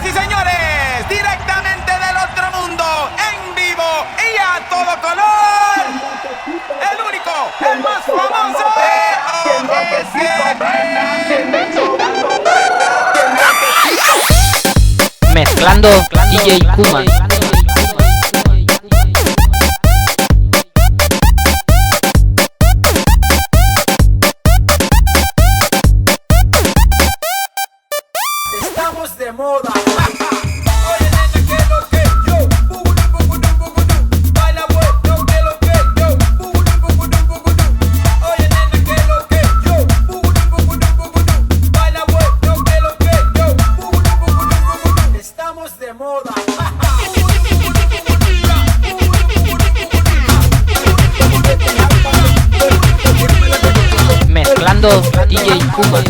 Señoras y señores, directamente del otro mundo, en vivo y a todo color, el único, el más famoso Mezclando DJ Kuma. Estamos de moda. Mezclando DJ Kuma.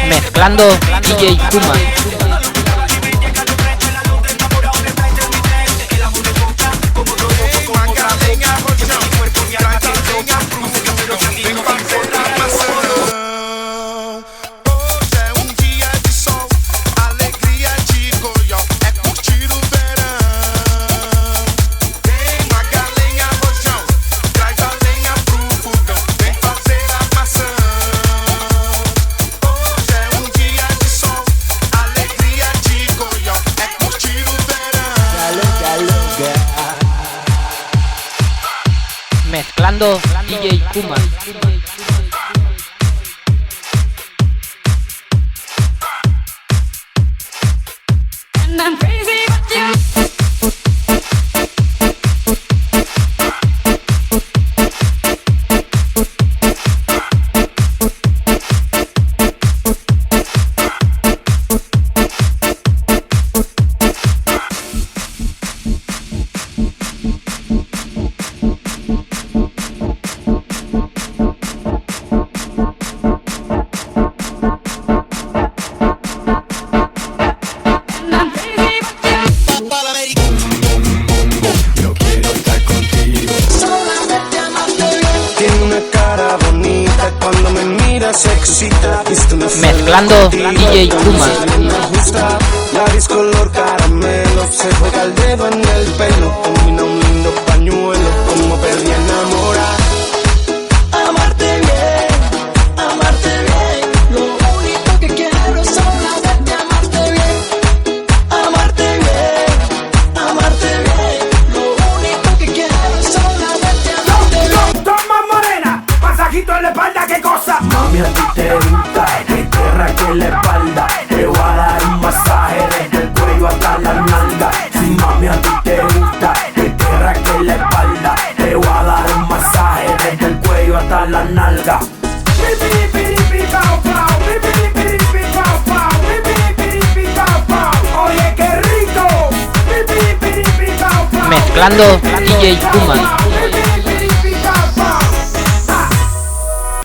Mezclando DJ Kuma. Mezclando DJ Kuma. Mezclando DJ Kuma. La color caramelo, se juega el dedo en el pelo, combina un lindo pañuelo, como perdí enamorada. Amarte bien, lo único que quiero es solamente amarte bien. Amarte bien, lo único que quiero es solamente amarte bien. Toma morena, masajito en la espalda, qué cosa. Mami, a ti te gusta que te raque la espalda. Te voy a dar un masaje desde el cuello hasta la nalga. Si mami a ti te gusta que te raque la espalda, te voy a dar un masaje desde el cuello hasta la nalga. Oye, qué rico. Mezclando DJ Kuma.